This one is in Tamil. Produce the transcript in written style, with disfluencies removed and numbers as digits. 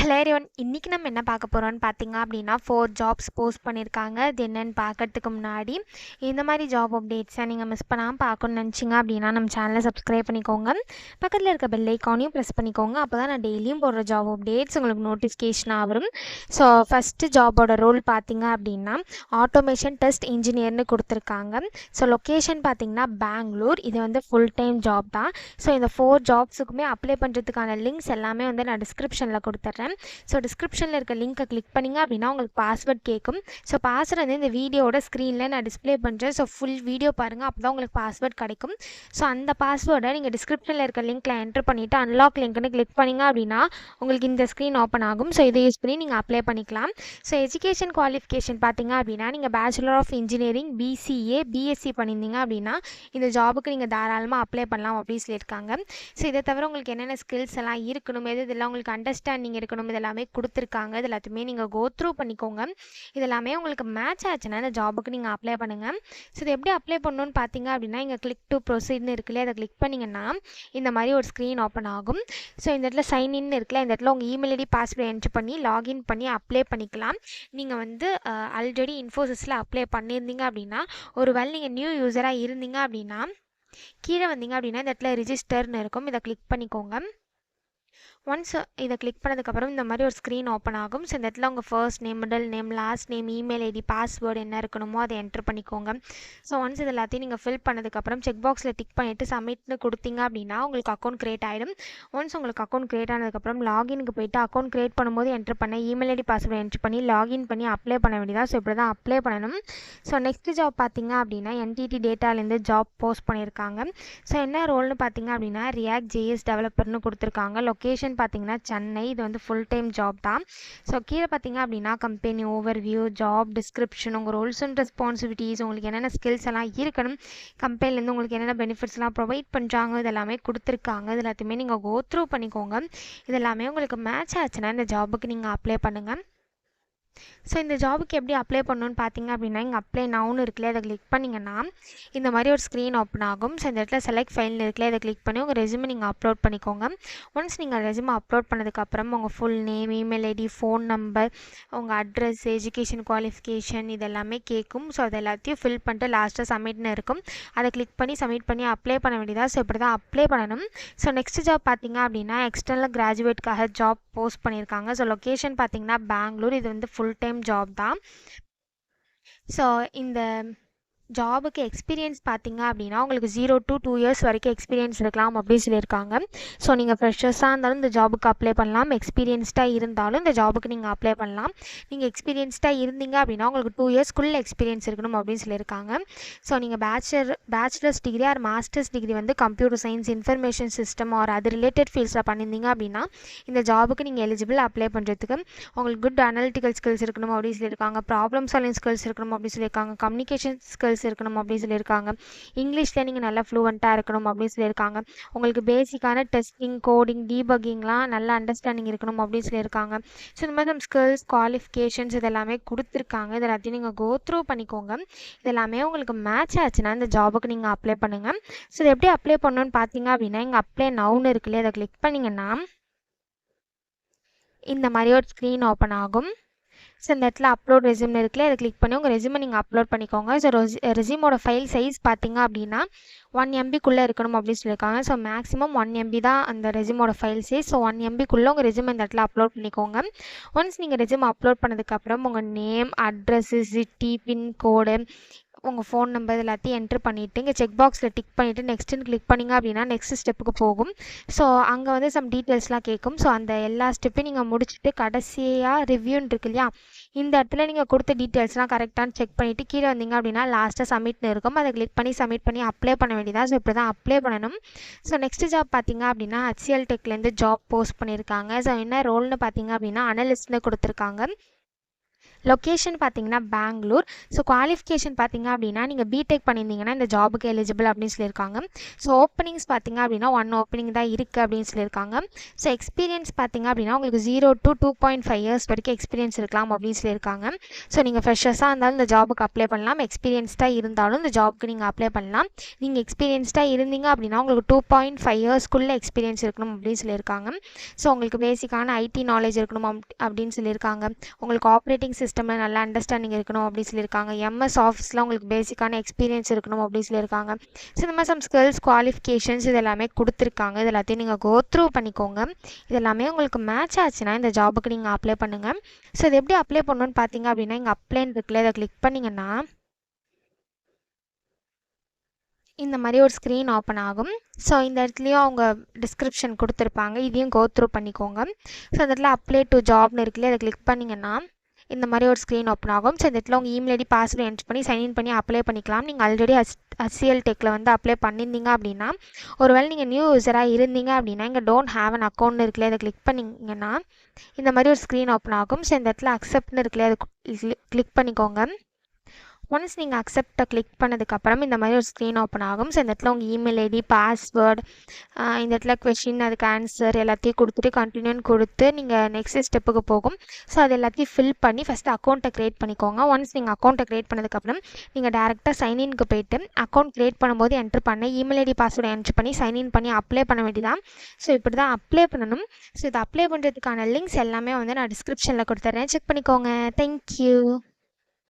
ஹலோ எவ்ரிவன், இன்னைக்கு நம்ம என்ன பார்க்க போகிறோம்னு பார்த்தீங்க அப்படின்னா 4 ஜாப்ஸ் போஸ்ட் பண்ணியிருக்காங்க. அது என்னன்னு பார்க்கறதுக்கு முன்னாடி இந்த மாதிரி ஜாப் அப்டேட்ஸை நீங்கள் மிஸ் பண்ணாமல் பார்க்கணும்னு நினச்சிங்க அப்படின்னா நம்ம சேனலை சப்ஸ்கிரைப் பண்ணிக்கோங்க. பக்கத்தில் இருக்க பெல் ஐக்கானையும் ப்ரெஸ் பண்ணிக்கோங்க. அப்போ தான் நான் டெய்லியும் போடுற ஜாப் அப்டேட்ஸ் உங்களுக்கு நோட்டிஃபிகேஷனாக வரும். ஸோ ஃபஸ்ட்டு ஜாபோட ரோல் பார்த்தீங்க அப்படின்னா ஆட்டோமேஷன் டெஸ்ட் இன்ஜினியர்னு கொடுத்துருக்காங்க. ஸோ லொக்கேஷன் பார்த்தீங்கன்னா பெங்களூர். இது வந்து ஃபுல் டைம் ஜாப் தான். ஸோ இந்த 4 ஜாப்ஸுக்குமே அப்ளை பண்ணுறதுக்கான லிங்க்ஸ் எல்லாமே வந்து நான் டிஸ்கிரிப்ஷனில் கொடுத்துட்றேன். ஸோ டிஸ்கிரிப்ஷனில் இருக்க லிங்க்கை கிளிக் பண்ணிங்க அப்படின்னா உங்களுக்கு பாஸ்வேர்ட் கேட்கும். ஸோ பாஸ்வேர்ட் வந்து இந்த வீடியோட ஸ்க்ரீனில் நான் டிஸ்பிளே பண்ணுறேன். ஸோ ஃபுல் வீடியோ பாருங்கள், அப்போ தான் உங்களுக்கு பாஸ்வேர்ட் கிடைக்கும். ஸோ அந்த பாஸ்வேர்டை நீங்கள் டிஸ்கிரிப்ஷனில் இருக்க லிங்க்கில் என்டர் பண்ணிவிட்டு அன்லாக் லிங்க்னு கிளிக் பண்ணிங்க அப்படின்னா உங்களுக்கு இந்த ஸ்க்ரீன் ஓப்பன் ஆகும். ஸோ இதை யூஸ் பண்ணி நீங்கள் அப்ளை பண்ணிக்கலாம். ஸோ எஜுகேஷன் குவாலிஃபிகேஷன் பார்த்தீங்க அப்படின்னா நீங்கள் bachelor of engineering BCA BSc பண்ணியிருந்தீங்க அப்படின்னா இந்த ஜாபுக்கு நீங்கள் தாராளமாக அப்ளை பண்ணலாம் அப்படின்னு சொல்லியிருக்காங்க. ஸோ இதை தவிர உங்களுக்கு என்னென்ன ஸ்கில்ஸ் எல்லாம் இருக்கணும், இதெல்லாம் உங்களுக்கு அண்டர்ஸ்டாண்டிங் இருக்கணும், இதெல்லாமே கொடுத்துருக்காங்க. இது எல்லாத்தையுமே நீங்கள் கோ த்ரூ பண்ணிக்கோங்க. இதெல்லாமே உங்களுக்கு மேட்ச் ஆச்சுன்னா இந்த ஜாபுக்கு நீங்கள் அப்ளை பண்ணுங்கள். ஸோ இது எப்படி அப்ளை பண்ணணும்னு பார்த்தீங்க அப்படின்னா இங்கே கிளிக் டு ப்ரொசீட்னு இருக்குல்லையே, அதை கிளிக் பண்ணிங்கன்னா இந்த மாதிரி ஒரு ஸ்க்ரீன் ஓப்பன் ஆகும். ஸோ இந்த இடத்துல சைன் இன் இருக்குல்ல, இந்த இடத்துல உங்கள் இமெயில் ஐடி பாஸ்வேர்டு என்ட்ரு பண்ணி லாகின் பண்ணி அப்ளை பண்ணிக்கலாம். நீங்கள் வந்து ஆல்ரெடி இன்ஃபோசிஸில் அப்ளை பண்ணியிருந்தீங்க அப்படின்னா, ஒருவேளை நீங்கள் நியூ யூஸராக இருந்தீங்க அப்படின்னா கீழே வந்தீங்க அப்படின்னா இந்த இடத்துல ரிஜிஸ்டர்னு இருக்கும், இதை கிளிக் பண்ணிக்கோங்க. ஒன்ஸ் இதை கிளிக் பண்ணதுக்கப்புறம் இந்த மாதிரி ஒரு ஸ்க்ரீன் ஓப்பன் ஆகும். ஸோ இந்த இடத்துல உங்கள் first name, middle name, last name, email ID, password என்ன இருக்கணுமோ அதை என்ட்ரு பண்ணிக்கோங்க. ஸோ ஒன்ஸ் இது எல்லாத்தையும் நீங்கள் ஃபில் பண்ணதுக்கப்புறம் செக் பாக்ஸில் டிக் பண்ணிவிட்டு சப்மிட்னு கொடுத்தீங்க அப்படின்னா உங்களுக்கு அக்கௌண்ட் க்ரியேட் ஆகிடும். ஒன்ஸ் உங்களுக்கு அக்கௌண்ட் க்ரியேட் ஆனதுக்கப்புறம் லாகினுக்கு போய்ட்டு அக்கௌண்ட் க்ரியேட் பண்ணும்போது என்ட்ரு பண்ண இமெயில் ஐடி பாஸ்வேர்டு என்ட்ரு பண்ணி லாகின் பண்ணி அப்ளை பண்ண வேண்டியதாக. ஸோ இப்படி தான் அப்ளை பண்ணணும். ஸோ நெக்ஸ்ட் ஜாப் பார்த்தீங்க அப்படின்னா என்டிடி டேட்டாலேருந்து ஜாப் போஸ்ட் பண்ணியிருக்காங்க. ஸோ என்ன ரோல்னு பார்த்தீங்க அப்படின்னா ரியாக்ட் ஜேஎஸ் டெவலப்பர்னு கொடுத்துருக்காங்க. லொக்கேஷன் பார்த்தீங்கன்னா சென்னை. இது வந்து ஃபுல் டைம் ஜாப் தான். ஸோ கீழே பார்த்தீங்க அப்படின்னா கம்பெனி ஓவர்வியூ, ஜாப் டிஸ்கிரிப்ஷன், உங்கள் ரோல்ஸ் அண்ட் ரெஸ்பான்சிபிலிட்டிஸ், உங்களுக்கு என்னென்ன ஸ்கில்ஸ் எல்லாம் இருக்கணும், கம்பெனிலேருந்து உங்களுக்கு என்னென்ன பெனிஃபிட்ஸ்லாம் ப்ரொவைட் பண்ணுறாங்க, இதெல்லாமே கொடுத்துருக்காங்க. இது எல்லாத்தையுமே நீங்கள் கோ த்ரூ பண்ணிக்கோங்க. இதெல்லாமே உங்களுக்கு மேட்ச் ஆச்சுன்னா இந்த ஜாபுக்கு நீங்கள் அப்ளை பண்ணுங்கள். ஸோ இந்த ஜாபுக்கு எப்படி அப்ளை பண்ணணும்னு பார்த்தீங்க அப்படின்னா இங்கே அப்ளை நவுன்னு இருக்குல்ல, அதை கிளிக் பண்ணிங்கன்னா இந்த மாதிரி ஒரு ஸ்க்ரீன் ஓப்பன் ஆகும். ஸோ இந்த இடத்துல செலக்ட் ஃபைல்னு இருக்குல்ல, இதை கிளிக் பண்ணி உங்கள் ரெஸ்யூமை நீங்கள் அப்லோட் பண்ணிக்கோங்க. ஒன்ஸ் நீங்கள் ரெஸ்யூமை அப்லோட் பண்ணதுக்கப்புறம் உங்கள் full name, email ID, phone number, உங்கள் அட்ரஸ், எஜுகேஷன் குவாலிஃபிகேஷன் இதெல்லாமே கேட்கும். ஸோ அது எல்லாத்தையும் ஃபில் பண்ணிட்டு லாஸ்ட்டாக சப்மிட்னு இருக்கும், அதை கிளிக் பண்ணி சப்மிட் பண்ணி அப்ளை பண்ண வேண்டியதாக. ஸோ இப்படி தான் அப்ளை பண்ணணும். ஸோ நெக்ஸ்ட் ஜாப் பார்த்தீங்க அப்படின்னா எக்ஸ்டர்னல் கிராஜுவேட்காக ஜாப் போஸ்ட் பண்ணியிருக்காங்க. ஸோ லொக்கேஷன் பார்த்தீங்கன்னா பெங்களூர். இது வந்து ஃபுல் டைம் ஜாப் தான். ஸோ இந்த ஜாபுக்கு எக்ஸ்பீரியன்ஸ் பார்த்தீங்க அப்படின்னா உங்களுக்கு 0 to 2 years வரைக்கும் எக்ஸ்பீரியன்ஸ் இருக்கலாம் அப்படின்னு சொல்லியிருக்காங்க. ஸோ நீங்கள் ஃப்ரெஷர்ஸாக இருந்தாலும் இந்த ஜாபுக்கு அப்ளை பண்ணலாம், எக்ஸ்பீரியன்ஸ்டாக இருந்தாலும் இந்த ஜாபுக்கு நீங்கள் அப்ளை பண்ணலாம். நீங்கள் எக்ஸ்பீரியன்ஸ்டாக இருந்தீங்க அப்படின்னா உங்களுக்கு 2 yearsக்குள்ளே எக்ஸ்பீரியன்ஸ் இருக்கணும் அப்படின்னு சொல்லியிருக்காங்க. ஸோ நீங்கள் bachelors degree or masters degree வந்து computer science, information system or அது ரிலேட்டட் ஃபீல்ட்ஸில் பண்ணியிருந்தீங்க அப்படின்னா இந்த ஜாபுக்கு நீங்கள் எலிஜிபிள் அப்ளை பண்ணுறதுக்கு. உங்களுக்கு குட் அனலிட்டிக்கல் ஸ்கில்ஸ் இருக்கணும் அப்படின்னு சொல்லியிருக்காங்க, ப்ராப்ளம் சால்விங் ஸ்கில்ஸ் இருக்கணும் அப்படின்னு சொல்லியிருக்காங்க, கம்யூனிகேஷன் ஸ்கில்ஸ் இருக்கணும் அப்படின்னு சொல்லியிருக்காங்க, இங்கிலீஷில் நீங்கள் நல்லா ஃப்ளூவெண்ட்டாக இருக்கணும் அப்படின்னு சொல்லியிருக்காங்க, உங்களுக்கு பேசிக்கான டெஸ்டிங், கோடிங், டீபக்கிங்லாம் நல்ல அண்டர்ஸ்டாண்டிங் இருக்கணும் அப்படின்னு சொல்லியிருக்காங்க. ஸோ இந்த மாதிரி நம்ம ஸ்கில்ஸ், குவாலிஃபிகேஷன்ஸ் இதெல்லாமே கொடுத்துருக்காங்க. இது எல்லாத்தையும் நீங்கள் கோ த்ரூ பண்ணிக்கோங்க. இதெல்லாமே உங்களுக்கு மேட்ச் ஆச்சுன்னா இந்த ஜாபுக்கு நீங்கள் அப்ளை பண்ணுங்கள். ஸோ இது எப்படி அப்ளை பண்ணணும்னு பார்த்தீங்க அப்படின்னா இங்கே அப்ளை நவுன்னு இருக்குல்லையே, அதை கிளிக் பண்ணிங்கன்னா இந்த மாதிரி ஒரு ஸ்க்ரீன் ஓப்பன் ஆகும். ஸோ இந்த இடத்துல அப்லோட் ரெஸ்யூம்னு இருக்குல்ல, அதை கிளிக் பண்ணி உங்கள் ரெஸ்யூமை நீங்கள் அப்லோட் பண்ணிக்கோங்க. ஸோ ரெஸ்யூமோட ஃபைல் சைஸ் பார்த்தீங்க அப்படின்னா 1 MBக்குள்ளே இருக்கணும் அப்படின்னு சொல்லியிருக்காங்க. ஸோ மேக்ஸிமம் 1 MB தான் அந்த ரெஸ்யூமோட ஃபைல் சைஸ். ஸோ 1 MBக்குள்ளே உங்கள் ரெஸ்யூமை இந்த இடத்துல அப்லோட் பண்ணிக்கோங்க. ஒன்ஸ் நீங்கள் ரெஸ்யூமை அப்லோட் பண்ணதுக்கப்புறம் உங்கள் நேம், அட்ரஸு, சிட்டி, பின்கோடு, உங்கள் ஃபோன் நம்பர் எல்லாத்தையும் என்ட்ரு பண்ணிவிட்டு இங்கே செக் பாக்ஸில் டிக் பண்ணிவிட்டு நெக்ஸ்ட்டுன்னு கிளிக் பண்ணிங்க அப்படின்னா நெக்ஸ்ட் ஸ்டெப்புக்கு போகும். ஸோ அங்கே வந்து சம் டீட்டெயில்ஸ்லாம் கேட்கும். ஸோ அந்த எல்லா ஸ்டெப்பையும் நீங்கள் முடிச்சுட்டு கடைசியாக ரிவ்யூன்னு இருக்கு இல்லையா, இந்த இடத்துல நீங்கள் கொடுத்த டீட்டெயில்ஸ்லாம் கரெக்டானு செக் பண்ணிவிட்டு கீழே வந்தீங்க அப்படின்னா லாஸ்ட்டாக சப்மிட்னு இருக்கும், அதை கிளிக் பண்ணி சப்மிட் பண்ணி அப்ளை பண்ண வேண்டியதாக. ஸோ இப்படி தான் அப்ளை பண்ணணும். ஸோ நெக்ஸ்ட் ஜாப் பார்த்தீங்க அப்படின்னா HCL டெக்லேருந்து ஜாப் போஸ்ட் பண்ணியிருக்காங்க. ஸோ என்ன ரோல்னு பார்த்தீங்க அப்படின்னா அனலிஸ்ட்னு கொடுத்துருக்காங்க. லொக்கேஷன் பார்த்தீங்கன்னா பெங்களூர். ஸோ குவாலிஃபிகேஷன் பார்த்தீங்க அப்படின்னா நீங்கள் பிடெக் பண்ணியிருந்தீங்கன்னா இந்த ஜாபுக்கு எலிஜிபிள் அப்படின்னு சொல்லியிருக்காங்க. ஸோ ஓப்பனிங்ஸ் பார்த்தீங்க அப்படின்னா 1 ஓப்பனிங் தான் இருக்குது அப்படின்னு சொல்லியிருக்காங்க. ஸோ எக்ஸ்பீரியன்ஸ் பார்த்தீங்க அப்படின்னா உங்களுக்கு 0 to 2.5 இயர்ஸ் வரைக்கும் எக்ஸ்பீரியன்ஸ் இருக்கலாம் அப்படின்னு சொல்லியிருக்காங்க. ஸோ நீங்கள் ஃப்ரெஷர்ஸாக இருந்தாலும் இந்த ஜாபுக்கு அப்ளை பண்ணலாம், எக்ஸ்பீரியன்ஸ்டாக இருந்தாலும் இந்த ஜாபுக்கு நீங்கள் அப்ளை பண்ணலாம். நீங்கள் எக்ஸ்பீரியன்ஸ்டாக இருந்தீங்க அப்படின்னா உங்களுக்கு 2.5 இயர்ஸ்க்குள்ளே எக்ஸ்பீரியன்ஸ் இருக்கணும் அப்படின்னு சொல்லியிருக்காங்க. ஸோ உங்களுக்கு பேசிக்கான ஐடி நாலேஜ் இருக்கணும் அப்படின்னு சொல்லியிருக்காங்க. உங்களுக்கு ஆப்ரேட்டிங் சிஸ்டமில் நல்லா அண்டர்ஸ்டாண்டிங் இருக்கணும் அப்படின்னு சொல்லியிருக்காங்க. எம்எஸ் ஆஃபீஸில் உங்களுக்கு பேசிக்கான எக்ஸ்பீரியன்ஸ் இருக்கணும் அப்படின்னு சொல்லியிருக்காங்க. ஸோ இந்த மாதிரி சம் ஸ்கில்ஸ் குவாலிஃபிகேஷன்ஸ் இது எல்லாமே கொடுத்துருக்காங்க. இது எல்லாத்தையும் நீங்கள் கோ த்ரூ பண்ணிக்கோங்க. இது எல்லாமே உங்களுக்கு மேட்ச் ஆச்சுன்னா இந்த ஜாபுக்கு நீங்கள் அப்ளை பண்ணுங்கள். ஸோ இது எப்படி அப்ளை பண்ணணும்னு பார்த்தீங்க அப்படின்னா இங்கே அப்ளைன்னு இருக்குல்ல, இதை கிளிக் பண்ணிங்கன்னா இந்த மாதிரி ஒரு ஸ்க்ரீன் ஓப்பன் ஆகும். ஸோ இந்த இடத்துலையும் அவங்க டிஸ்கிரிப்ஷன் கொடுத்துருப்பாங்க, இதையும் கோ த்ரூ பண்ணிக்கோங்க. ஸோ இந்த இடத்துல அப்ளை டு ஜாப்னு இருக்குல்ல, அதை கிளிக் பண்ணிங்கன்னா இந்த மாதிரி ஒரு ஸ்க்ரீன் ஓப்பன் ஆகும். ஸோ இந்த இடத்துல உங்கள் இமெயில் ஐடி பாஸ்வேர்டு என்ட்ரு பண்ணி சைன்இன் பண்ணி அப்ளை பண்ணிக்கலாம். நீங்கள் ஆல்ரெடி HCL டெக்கில் வந்து அப்ளை பண்ணியிருந்தீங்க அப்படின்னா, ஒருவேளை நீங்கள் நியூ யூஸராக இருந்தீங்க அப்படின்னா இங்கே டோன்ட் ஹேவ் அன் அக்கௌண்ட் இருக்குல்ல, இதை கிளிக் பண்ணிங்கன்னா இந்த மாதிரி ஒரு ஸ்க்ரீன் ஓப்பன் ஆகும். ஸோ இந்த இடத்துல அக்செப்ட்னு இருக்குல்ல, அதை கிளிக் பண்ணிக்கோங்க. ஒன்ஸ் நீங்கள் அக்செப்டை கிளிக் பண்ணதுக்கப்புறம் இந்த மாதிரி ஒரு ஸ்க்ரீன் ஓப்பன் ஆகும். ஸோ இந்த இடத்துல உங்கள் இமெயில் ஐடி பாஸ்வேர்டு இந்த இடத்துல கொஷின் அதுக்கு ஆன்சர் எல்லாத்தையும் கொடுத்துட்டு கண்டினியூன்னு கொடுத்து நீங்கள் நெக்ஸ்ட் ஸ்டெப்புக்கு போகும். ஸோ அது எல்லாத்தையும் ஃபில் பண்ணி ஃபஸ்ட்டு அக்கௌண்ட்டை க்ரியேட் பண்ணிக்கோங்க. ஒன்ஸ் நீங்கள் அக்கௌண்ட்டை க்ரியேட் பண்ணதுக்கப்புறம் நீங்கள் டேரெக்டாக சைன்இன்க்கு போய்ட்டு அக்கௌண்ட் க்ரியேட் பண்ணும்போது என்ட்ரு பண்ண இமெயில் ஐடி பாஸ்வேர்டு என்ட்ரு பண்ணி சைன்இன் பண்ணி அப்ளை பண்ண வேண்டியதான். ஸோ இப்படி தான் அப்ளை பண்ணணும். ஸோ இதை அப்ளை பண்ணுறதுக்கான லிங்க்ஸ் எல்லாமே வந்து நான் டிஸ்கிரிப்ஷனில் கொடுத்துட்றேன், செக் பண்ணிக்கோங்க. தேங்க்யூ.